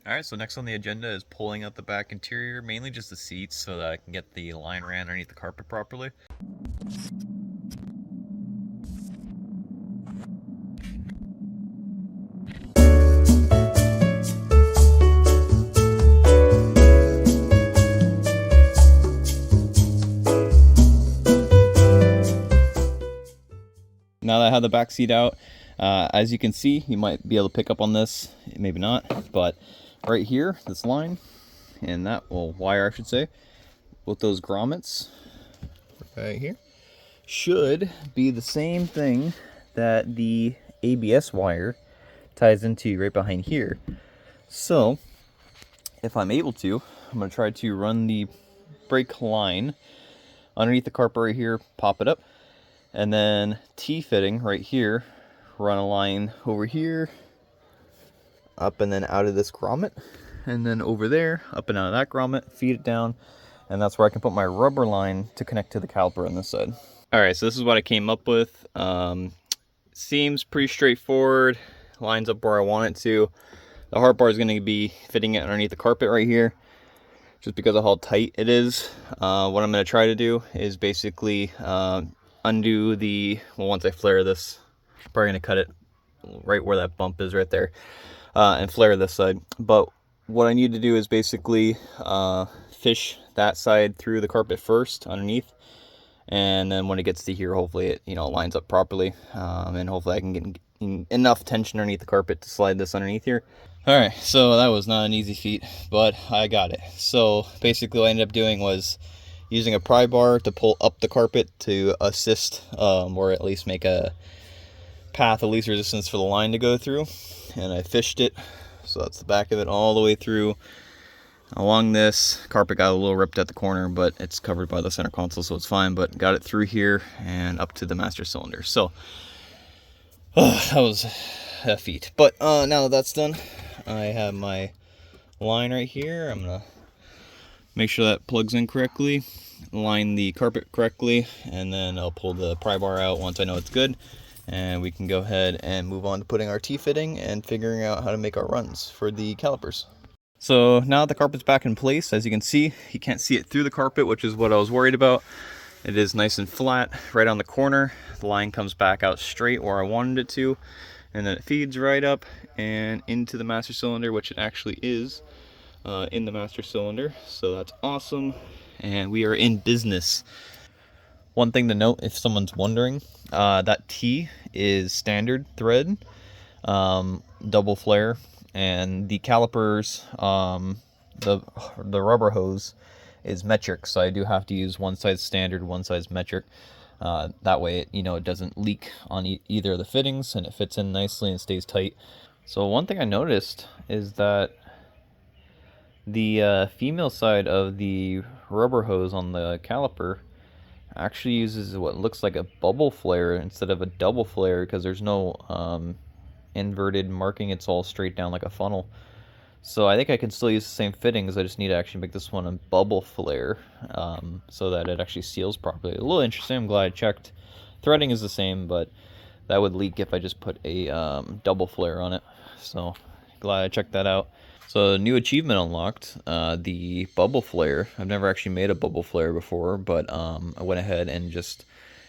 Alright, so next on the agenda is pulling out the back interior, mainly just the seats so that I can get the line ran underneath the carpet properly. Now that I have the back seat out, as you can see, you might be able to pick up on this, maybe not, but right here, this line, and that, well, wire I should say, with those grommets right here, should be the same thing that the ABS wire ties into right behind here. So, if I'm able to, I'm going to try to run the brake line underneath the carpet right here, pop it up, and then T-fitting right here, run a line over here, up and then out of this grommet, and then over there, up and out of that grommet, feed it down, and that's where I can put my rubber line to connect to the caliper on this side. Alright, so this is what I came up with. Seems pretty straightforward, lines up where I want it to. The hard part is going to be fitting it underneath the carpet right here, just because of how tight it is. What I'm going to try to do is basically undo the, well, once I flare this, I'm probably going to cut it right where that bump is right there, and flare this side. But what I need to do is basically fish that side through the carpet first underneath, and then when it gets to here, hopefully it, you know, lines up properly, and hopefully I can get enough tension underneath the carpet to slide this underneath here. Alright, so that was not an easy feat, but I got it. So basically what I ended up doing was using a pry bar to pull up the carpet to assist, or at least make a path of least resistance for the line to go through. And I fished it, so that's the back of it, all the way through. Along this, carpet got a little ripped at the corner, but it's covered by the center console, so it's fine. But got it through here and up to the master cylinder. So, that was a feat. But now that that's done, I have my line right here. I'm gonna make sure that plugs in correctly, line the carpet correctly, and then I'll pull the pry bar out once I know it's good, and we can go ahead and move on to putting our T-fitting and figuring out how to make our runs for the calipers. So now the carpet's back in place, as you can see, you can't see it through the carpet, which is what I was worried about. It is nice and flat right on the corner. The line comes back out straight where I wanted it to, and then it feeds right up and into the master cylinder, which it actually is in the master cylinder. So that's awesome, and we are in business. One thing to note, if someone's wondering, that T is standard thread, double flare, and the calipers, the rubber hose is metric, so I do have to use one size standard, one size metric. That way, it doesn't leak on either of the fittings, and it fits in nicely and stays tight. So one thing I noticed is that the female side of the rubber hose on the caliper actually uses what looks like a bubble flare instead of a double flare, because there's no inverted marking. It's all straight down like a funnel. So I think I can still use the same fittings. I just need to actually make this one a bubble flare, so that it actually seals properly. A little interesting. I'm glad I checked. Threading is the same, but that would leak if I just put a double flare on it. So glad I checked that out. So new achievement unlocked, the bubble flare. I've never actually made a bubble flare before, but I went ahead and just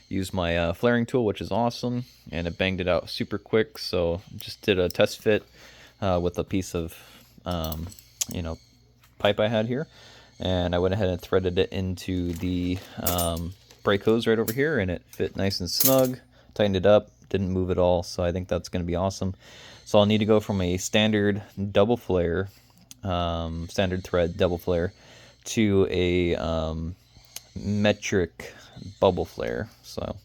used my flaring tool, which is awesome, and it banged it out super quick. So just did a test fit with a piece of pipe I had here, and I went ahead and threaded it into the brake hose right over here, and it fit nice and snug. Tightened it up, didn't move at all, so I think that's going to be awesome. So I'll need to go from a standard double flare, standard thread double flare, to a metric bubble flare. So,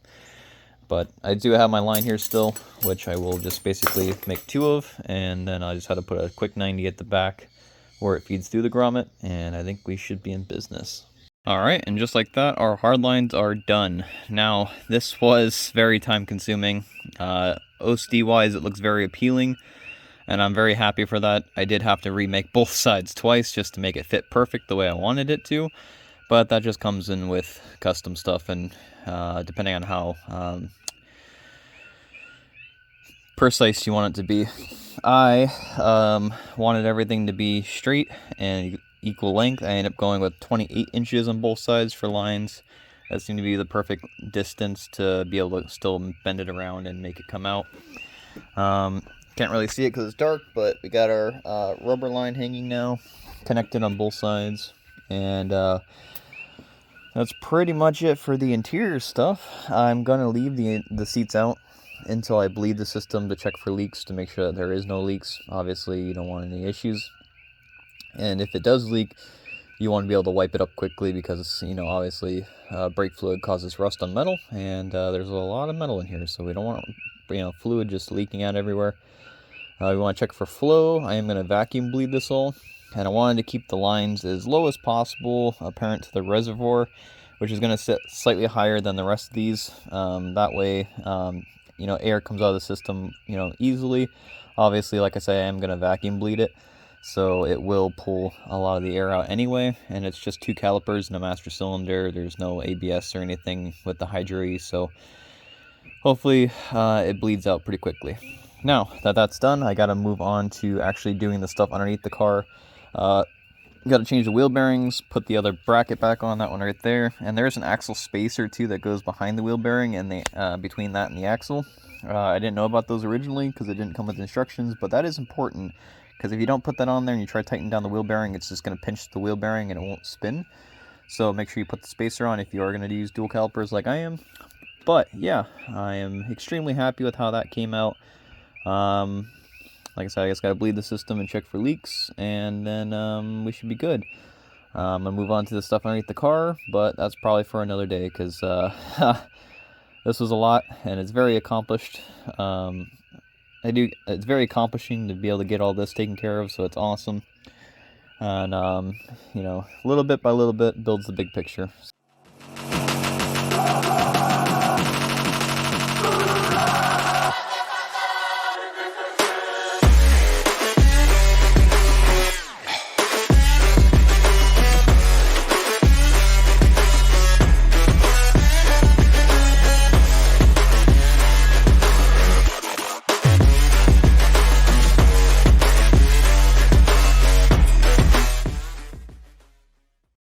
but I do have my line here still, which I will just basically make two of, and then I just had to put a quick 90 at the back where it feeds through the grommet, and I think we should be in business. Alright, and just like that, our hard lines are done. Now, this was very time consuming. OCD wise, it looks very appealing, and I'm very happy for that. I did have to remake both sides twice just to make it fit perfect the way I wanted it to, but that just comes in with custom stuff, and depending on how precise you want it to be. I wanted everything to be straight and equal length. I ended up going with 28 inches on both sides for lines. That seemed to be the perfect distance to be able to still bend it around and make it come out. Can't really see it because it's dark, but we got our rubber line hanging now, connected on both sides, and that's pretty much it for the interior stuff. I'm gonna leave the seats out until I bleed the system to check for leaks, to make sure that there is no leaks. Obviously, you don't want any issues, and if it does leak, you want to be able to wipe it up quickly, because, you know, obviously brake fluid causes rust on metal, and there's a lot of metal in here, so we don't want, you know, fluid just leaking out everywhere. We want to check for flow. I am going to vacuum bleed this all, and I wanted to keep the lines as low as possible apparent to the reservoir, which is going to sit slightly higher than the rest of these. That way, you know, air comes out of the system, you know, easily. Obviously, like I say, I am going to vacuum bleed it, so it will pull a lot of the air out anyway, and it's just 2 calipers and a master cylinder. There's no ABS or anything with the Hydro-E, so hopefully it bleeds out pretty quickly. Now that that's done, I gotta move on to actually doing the stuff underneath the car. Gotta change the wheel bearings, put the other bracket back on, that one right there, and there's an axle spacer too that goes behind the wheel bearing and the between that and the axle. I didn't know about those originally because it didn't come with instructions, but that is important, because if you don't put that on there and you try to tighten down the wheel bearing, it's just going to pinch the wheel bearing and it won't spin. So make sure you put the spacer on if you are going to use dual calipers like I am. But yeah, I am extremely happy with how that came out. Like I said, I just got to bleed the system and check for leaks, and then we should be good. I'm going to move on to the stuff underneath the car, but that's probably for another day, because this was a lot, and it's very accomplished. It's very accomplishing to be able to get all this taken care of, so it's awesome. And, you know, little bit by little bit builds the big picture.